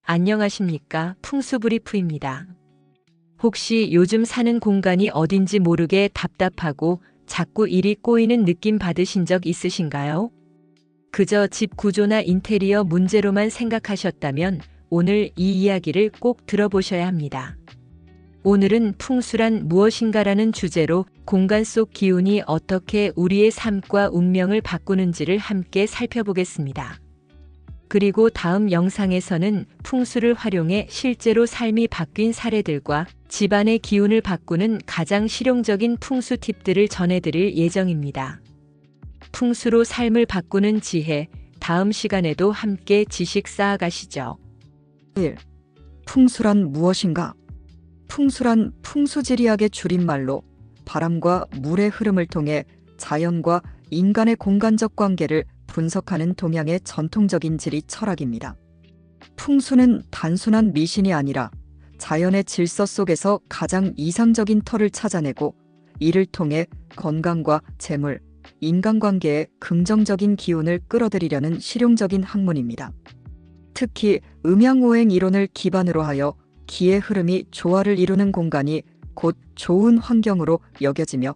안녕하십니까? 풍수브리프입니다. 혹시 요즘 사는 공간이 어딘지 모르게 답답하고 자꾸 일이 꼬이는 느낌 받으신 적 있으신가요? 그저 집 구조나 인테리어 문제로만 생각하셨다면 오늘 이 이야기를 꼭 들어보셔야 합니다. 오늘은 풍수란 무엇인가라는 주제로 공간 속 기운이 어떻게 우리의 삶과 운명을 바꾸는지를 함께 살펴보겠습니다. 그리고 다음 영상에서는 풍수를 활용해 실제로 삶이 바뀐 사례들과 집안의 기운을 바꾸는 가장 실용적인 풍수 팁들을 전해드릴 예정입니다. 풍수로 삶을 바꾸는 지혜, 다음 시간에도 함께 지식 쌓아가시죠. 1. 풍수란 무엇인가? 풍수란 풍수지리학의 줄임말로 바람과 물의 흐름을 통해 자연과 인간의 공간적 관계를 분석하는 동양의 전통적인 지리 철학입니다. 풍수는 단순한 미신이 아니라 자연의 질서 속에서 가장 이상적인 터를 찾아내고 이를 통해 건강과 재물, 인간관계에 긍정적인 기운을 끌어들이려는 실용적인 학문입니다. 특히 음양오행 이론을 기반으로 하여 기의 흐름이 조화를 이루는 공간이 곧 좋은 환경으로 여겨지며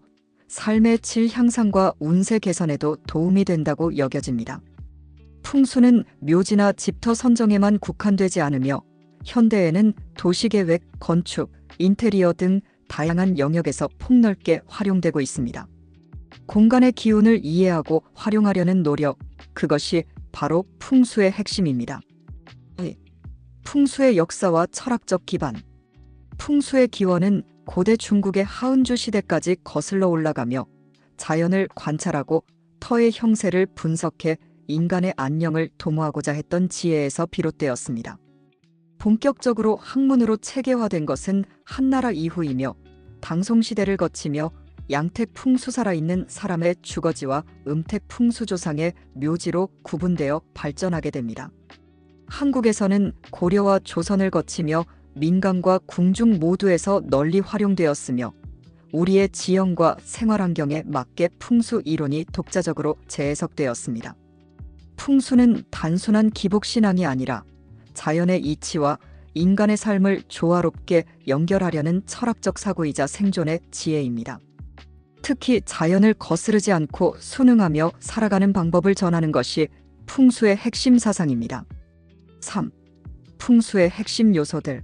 삶의 질 향상과 운세 개선에도 도움이 된다고 여겨집니다. 풍수는 묘지나 집터 선정에만 국한되지 않으며 현대에는 도시계획, 건축, 인테리어 등 다양한 영역에서 폭넓게 활용되고 있습니다. 공간의 기운을 이해하고 활용하려는 노력, 그것이 바로 풍수의 핵심입니다. 풍수의 역사와 철학적 기반. 풍수의 기원은 고대 중국의 하은주 시대까지 거슬러 올라가며 자연을 관찰하고 터의 형세를 분석해 인간의 안녕을 도모하고자 했던 지혜에서 비롯되었습니다. 본격적으로 학문으로 체계화된 것은 한나라 이후이며 당송시대를 거치며 양택 풍수 살아있는 사람의 주거지와 음택 풍수조상의 묘지로 구분되어 발전하게 됩니다. 한국에서는 고려와 조선을 거치며 민간과 궁중 모두에서 널리 활용되었으며 우리의 지형과 생활환경에 맞게 풍수 이론이 독자적으로 재해석되었습니다. 풍수는 단순한 기복신앙이 아니라 자연의 이치와 인간의 삶을 조화롭게 연결하려는 철학적 사고이자 생존의 지혜입니다. 특히 자연을 거스르지 않고 순응하며 살아가는 방법을 전하는 것이 풍수의 핵심 사상입니다. 3. 풍수의 핵심 요소들.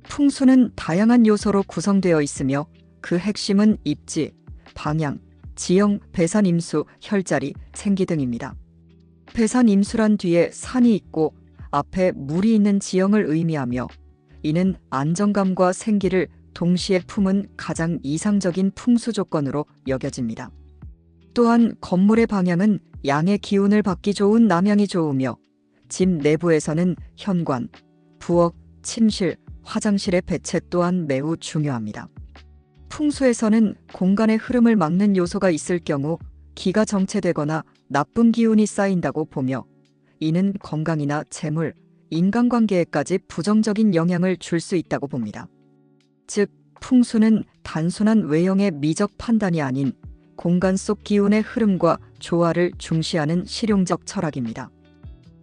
풍수는 다양한 요소로 구성되어 있으며 그 핵심은 입지, 방향, 지형, 배산임수, 혈자리, 생기 등입니다. 배산임수란 뒤에 산이 있고 앞에 물이 있는 지형을 의미하며 이는 안정감과 생기를 동시에 품은 가장 이상적인 풍수 조건으로 여겨집니다. 또한 건물의 방향은 양의 기운을 받기 좋은 남향이 좋으며 집 내부에서는 현관, 부엌, 침실, 화장실의 배치 또한 매우 중요합니다. 풍수에서는 공간의 흐름을 막는 요소가 있을 경우 기가 정체되거나 나쁜 기운이 쌓인다고 보며 이는 건강이나 재물, 인간관계에까지 부정적인 영향을 줄 수 있다고 봅니다. 즉, 풍수는 단순한 외형의 미적 판단이 아닌 공간 속 기운의 흐름과 조화를 중시하는 실용적 철학입니다.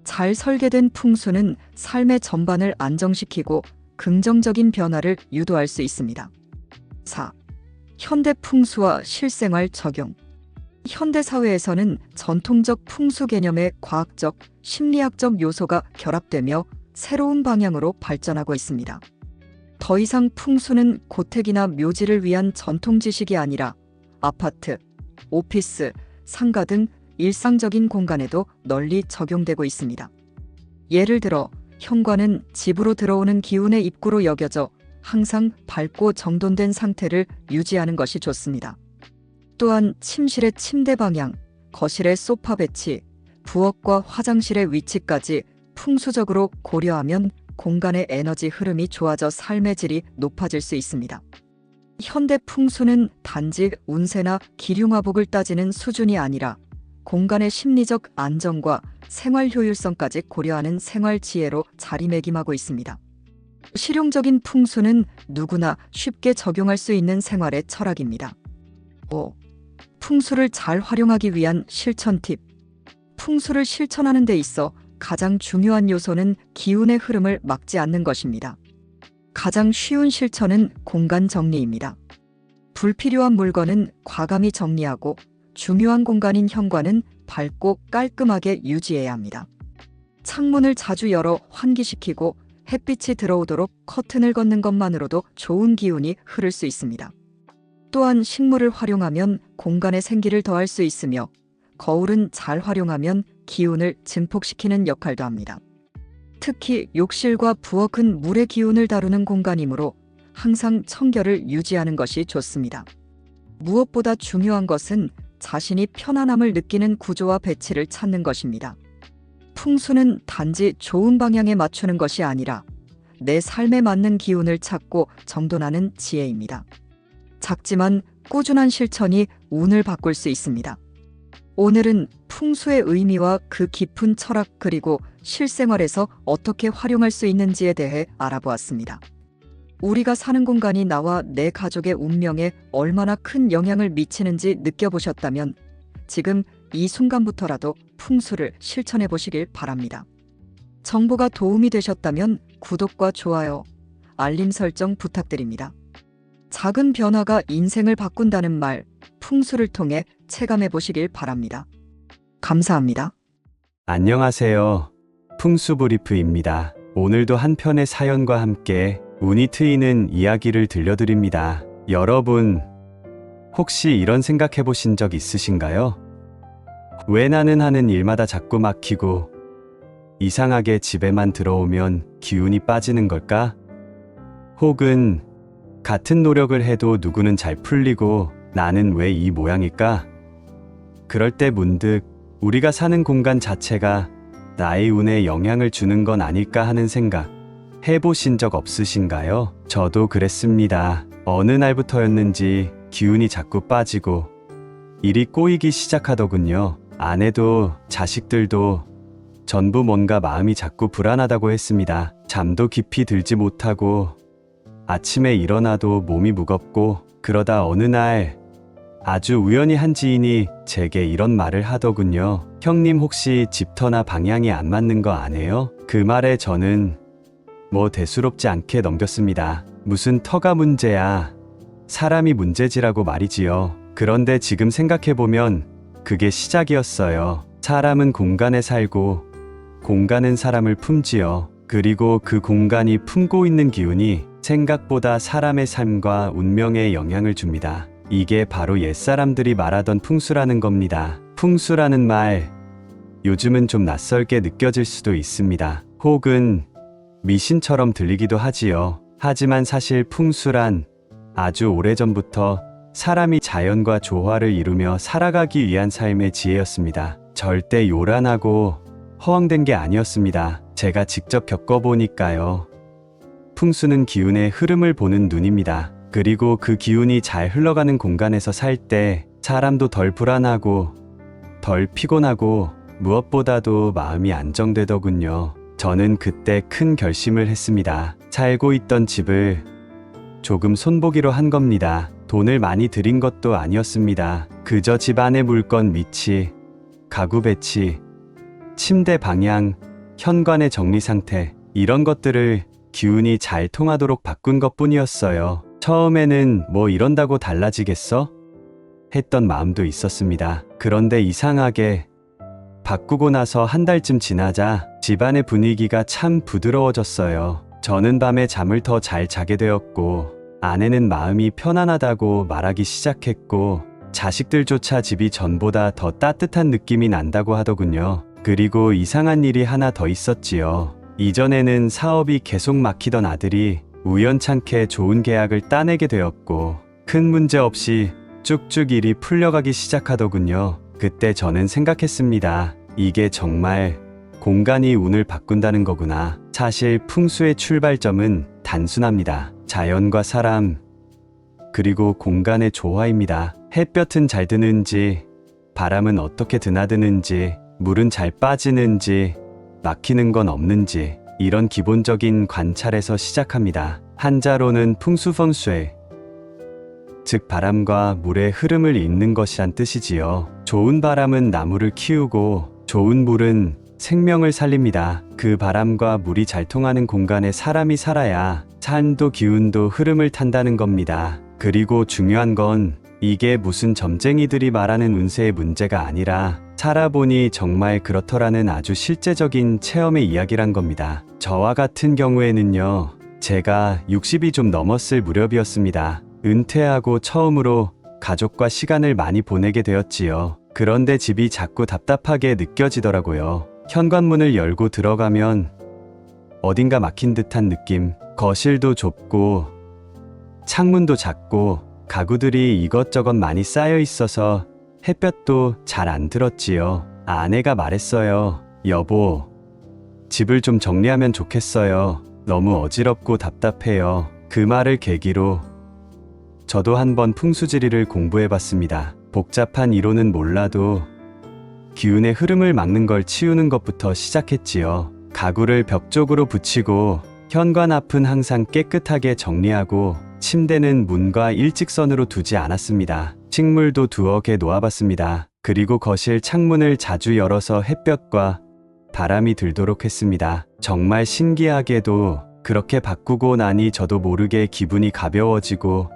잘 설계된 풍수는 삶의 전반을 안정시키고 긍정적인 변화를 유도할 수 있습니다. 4. 현대 풍수와 실생활 적용. 현대 사회에서는 전통적 풍수 개념의 과학적, 심리학적 요소가 결합되며 새로운 방향으로 발전하고 있습니다. 더 이상 풍수는 고택이나 묘지를 위한 전통 지식이 아니라 아파트, 오피스, 상가 등 일상적인 공간에도 널리 적용되고 있습니다. 예를 들어 현관은 집으로 들어오는 기운의 입구로 여겨져 항상 밝고 정돈된 상태를 유지하는 것이 좋습니다. 또한 침실의 침대 방향, 거실의 소파 배치, 부엌과 화장실의 위치까지 풍수적으로 고려하면 공간의 에너지 흐름이 좋아져 삶의 질이 높아질 수 있습니다. 현대 풍수는 단지 운세나 기륭화복을 따지는 수준이 아니라 공간의 심리적 안정과 생활 효율성까지 고려하는 생활 지혜로 자리매김하고 있습니다. 실용적인 풍수는 누구나 쉽게 적용할 수 있는 생활의 철학입니다. 5. 풍수를 잘 활용하기 위한 실천 팁. 풍수를 실천하는 데 있어 가장 중요한 요소는 기운의 흐름을 막지 않는 것입니다. 가장 쉬운 실천은 공간 정리입니다. 불필요한 물건은 과감히 정리하고 중요한 공간인 현관은 밝고 깔끔하게 유지해야 합니다. 창문을 자주 열어 환기시키고 햇빛이 들어오도록 커튼을 걷는 것만으로도 좋은 기운이 흐를 수 있습니다. 또한 식물을 활용하면 공간에 생기를 더할 수 있으며 거울은 잘 활용하면 기운을 증폭시키는 역할도 합니다. 특히 욕실과 부엌은 물의 기운을 다루는 공간이므로 항상 청결을 유지하는 것이 좋습니다. 무엇보다 중요한 것은 자신이 편안함을 느끼는 구조와 배치를 찾는 것입니다. 풍수는 단지 좋은 방향에 맞추는 것이 아니라 내 삶에 맞는 기운을 찾고 정돈하는 지혜입니다. 작지만 꾸준한 실천이 운을 바꿀 수 있습니다. 오늘은 풍수의 의미와 그 깊은 철학 그리고 실생활에서 어떻게 활용할 수 있는지에 대해 알아보았습니다. 우리가 사는 공간이 나와 내 가족의 운명에 얼마나 큰 영향을 미치는지 느껴보셨다면 지금 이 순간부터라도 풍수를 실천해 보시길 바랍니다. 정보가 도움이 되셨다면 구독과 좋아요, 알림 설정 부탁드립니다. 작은 변화가 인생을 바꾼다는 말, 풍수를 통해 체감해 보시길 바랍니다. 감사합니다. 안녕하세요. 풍수브리프입니다. 오늘도 한 편의 사연과 함께 운이 트이는 이야기를 들려드립니다. 여러분, 혹시 이런 생각해 보신 적 있으신가요? 왜 나는 하는 일마다 자꾸 막히고 이상하게 집에만 들어오면 기운이 빠지는 걸까? 혹은 같은 노력을 해도 누구는 잘 풀리고 나는 왜 이 모양일까? 그럴 때 문득 우리가 사는 공간 자체가 나의 운에 영향을 주는 건 아닐까 하는 생각 해보신 적 없으신가요? 저도 그랬습니다. 어느 날부터였는지 기운이 자꾸 빠지고 일이 꼬이기 시작하더군요. 아내도 자식들도 전부 뭔가 마음이 자꾸 불안하다고 했습니다. 잠도 깊이 들지 못하고 아침에 일어나도 몸이 무겁고 그러다 어느 날 아주 우연히 한 지인이 제게 이런 말을 하더군요. 형님 혹시 집터나 방향이 안 맞는 거 아네요? 그 말에 저는 뭐 대수롭지 않게 넘겼습니다. 무슨 터가 문제야. 사람이 문제지라고 말이지요. 그런데 지금 생각해보면 그게 시작이었어요. 사람은 공간에 살고 공간은 사람을 품지요. 그리고 그 공간이 품고 있는 기운이 생각보다 사람의 삶과 운명에 영향을 줍니다. 이게 바로 옛사람들이 말하던 풍수라는 겁니다. 풍수라는 말, 요즘은 좀 낯설게 느껴질 수도 있습니다. 혹은 미신처럼 들리기도 하지요. 하지만 사실 풍수란 아주 오래전부터 사람이 자연과 조화를 이루며 살아가기 위한 삶의 지혜였습니다. 절대 요란하고 허황된 게 아니었습니다. 제가 직접 겪어보니까요. 풍수는 기운의 흐름을 보는 눈입니다. 그리고 그 기운이 잘 흘러가는 공간에서 살 때 사람도 덜 불안하고 덜 피곤하고 무엇보다도 마음이 안정되더군요. 저는 그때 큰 결심을 했습니다. 살고 있던 집을 조금 손보기로 한 겁니다. 돈을 많이 들인 것도 아니었습니다. 그저 집 안의 물건 위치, 가구 배치, 침대 방향, 현관의 정리 상태 이런 것들을 기운이 잘 통하도록 바꾼 것뿐이었어요. 처음에는 뭐 이런다고 달라지겠어? 했던 마음도 있었습니다. 그런데 이상하게 바꾸고 나서 한 달쯤 지나자 집안의 분위기가 참 부드러워졌어요. 저는 밤에 잠을 더 잘 자게 되었고 아내는 마음이 편안하다고 말하기 시작했고 자식들조차 집이 전보다 더 따뜻한 느낌이 난다고 하더군요. 그리고 이상한 일이 하나 더 있었지요. 이전에는 사업이 계속 막히던 아들이 우연찮게 좋은 계약을 따내게 되었고 큰 문제 없이 쭉쭉 일이 풀려가기 시작하더군요. 그때 저는 생각했습니다. 이게 정말 공간이 운을 바꾼다는 거구나. 사실 풍수의 출발점은 단순합니다. 자연과 사람, 그리고 공간의 조화입니다. 햇볕은 잘 드는지, 바람은 어떻게 드나드는지, 물은 잘 빠지는지, 막히는 건 없는지, 이런 기본적인 관찰에서 시작합니다. 한자로는 풍수펑수에, 즉 바람과 물의 흐름을 잇는 것이란 뜻이지요. 좋은 바람은 나무를 키우고 좋은 물은 생명을 살립니다. 그 바람과 물이 잘 통하는 공간에 사람이 살아야 산도 기운도 흐름을 탄다는 겁니다. 그리고 중요한 건 이게 무슨 점쟁이들이 말하는 운세의 문제가 아니라 살아보니 정말 그렇더라는 아주 실제적인 체험의 이야기란 겁니다. 저와 같은 경우에는요, 제가 60이 좀 넘었을 무렵이었습니다. 은퇴하고 처음으로 가족과 시간을 많이 보내게 되었지요. 그런데 집이 자꾸 답답하게 느껴지더라고요. 현관문을 열고 들어가면 어딘가 막힌 듯한 느낌, 거실도 좁고 창문도 작고 가구들이 이것저것 많이 쌓여 있어서 햇볕도 잘 안 들었지요. 아내가 말했어요. 여보, 집을 좀 정리하면 좋겠어요. 너무 어지럽고 답답해요. 그 말을 계기로 저도 한번 풍수지리를 공부해봤습니다. 복잡한 이론은 몰라도 기운의 흐름을 막는 걸 치우는 것부터 시작했지요. 가구를 벽 쪽으로 붙이고 현관 앞은 항상 깨끗하게 정리하고 침대는 문과 일직선으로 두지 않았습니다. 식물도 두어 개 놓아봤습니다. 그리고 거실 창문을 자주 열어서 햇볕과 바람이 들도록 했습니다. 정말 신기하게도 그렇게 바꾸고 나니 저도 모르게 기분이 가벼워지고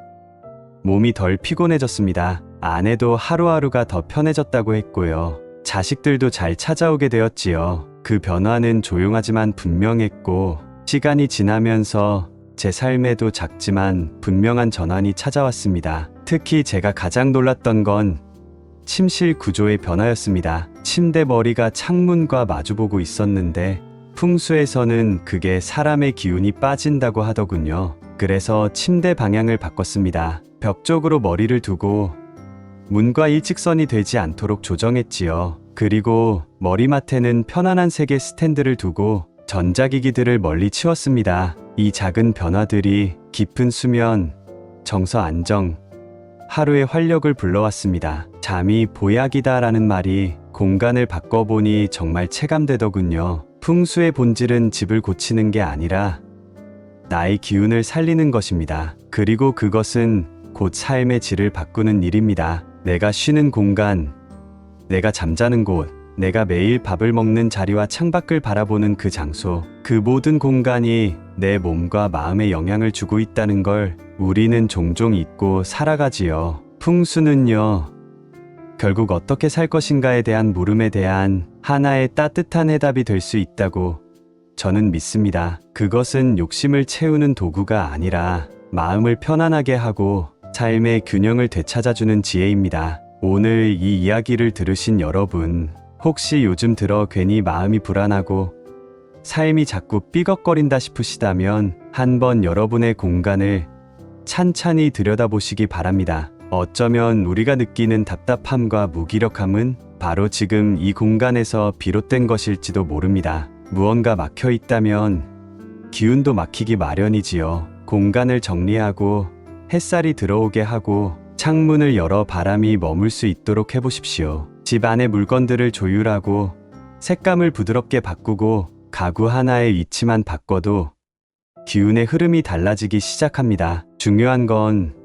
몸이 덜 피곤해졌습니다. 아내도 하루하루가 더 편해졌다고 했고요. 자식들도 잘 찾아오게 되었지요. 그 변화는 조용하지만 분명했고 시간이 지나면서 제 삶에도 작지만 분명한 전환이 찾아왔습니다. 특히 제가 가장 놀랐던 건 침실 구조의 변화였습니다. 침대 머리가 창문과 마주보고 있었는데 풍수에서는 그게 사람의 기운이 빠진다고 하더군요. 그래서 침대 방향을 바꿨습니다. 벽 쪽으로 머리를 두고 문과 일직선이 되지 않도록 조정했지요. 그리고 머리맡에는 편안한 색의 스탠드를 두고 전자기기들을 멀리 치웠습니다. 이 작은 변화들이 깊은 수면, 정서 안정, 하루의 활력을 불러왔습니다. 잠이 보약이다라는 말이 공간을 바꿔보니 정말 체감되더군요. 풍수의 본질은 집을 고치는 게 아니라 나의 기운을 살리는 것입니다. 그리고 그것은 곧 삶의 질을 바꾸는 일입니다. 내가 쉬는 공간, 내가 잠자는 곳, 내가 매일 밥을 먹는 자리와 창밖을 바라보는 그 장소, 그 모든 공간이 내 몸과 마음에 영향을 주고 있다는 걸 우리는 종종 잊고 살아가지요. 풍수는요, 결국 어떻게 살 것인가에 대한 물음에 대한 하나의 따뜻한 해답이 될 수 있다고 저는 믿습니다. 그것은 욕심을 채우는 도구가 아니라 마음을 편안하게 하고 삶의 균형을 되찾아주는 지혜입니다. 오늘 이 이야기를 들으신 여러분, 혹시 요즘 들어 괜히 마음이 불안하고 삶이 자꾸 삐걱거린다 싶으시다면 한번 여러분의 공간을 찬찬히 들여다보시기 바랍니다. 어쩌면 우리가 느끼는 답답함과 무기력함은 바로 지금 이 공간에서 비롯된 것일지도 모릅니다. 무언가 막혀 있다면 기운도 막히기 마련이지요. 공간을 정리하고 햇살이 들어오게 하고 창문을 열어 바람이 머물 수 있도록 해보십시오. 집 안의 물건들을 조율하고 색감을 부드럽게 바꾸고 가구 하나의 위치만 바꿔도 기운의 흐름이 달라지기 시작합니다. 중요한 건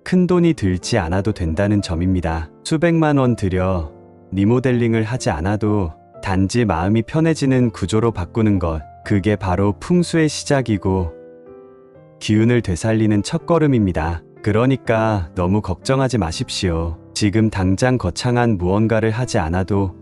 큰 돈이 들지 않아도 된다는 점입니다. 수백만 원 들여 리모델링을 하지 않아도 단지 마음이 편해지는 구조로 바꾸는 것, 그게 바로 풍수의 시작이고 기운을 되살리는 첫걸음입니다. 그러니까 너무 걱정하지 마십시오. 지금 당장 거창한 무언가를 하지 않아도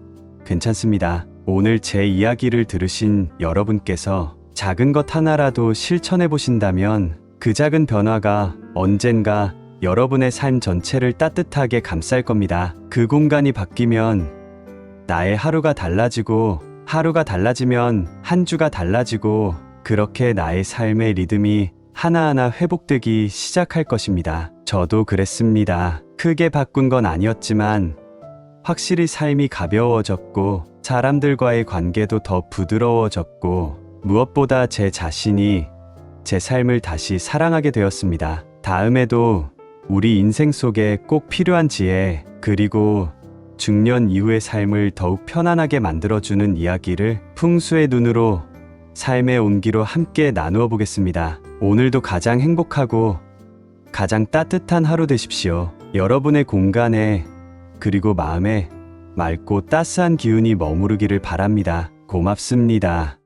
괜찮습니다. 오늘 제 이야기를 들으신 여러분께서 작은 것 하나라도 실천해 보신다면 그 작은 변화가 언젠가 여러분의 삶 전체를 따뜻하게 감쌀 겁니다. 그 공간이 바뀌면 나의 하루가 달라지고, 하루가 달라지면 한 주가 달라지고, 그렇게 나의 삶의 리듬이 하나하나 회복되기 시작할 것입니다. 저도 그랬습니다. 크게 바꾼 건 아니었지만 확실히 삶이 가벼워졌고 사람들과의 관계도 더 부드러워졌고 무엇보다 제 자신이 제 삶을 다시 사랑하게 되었습니다. 다음에도 우리 인생 속에 꼭 필요한 지혜, 그리고 중년 이후의 삶을 더욱 편안하게 만들어주는 이야기를 풍수의 눈으로 삶의 온기로 함께 나누어 보겠습니다. 오늘도 가장 행복하고 가장 따뜻한 하루 되십시오. 여러분의 공간에 그리고 마음에 맑고 따스한 기운이 머무르기를 바랍니다. 고맙습니다.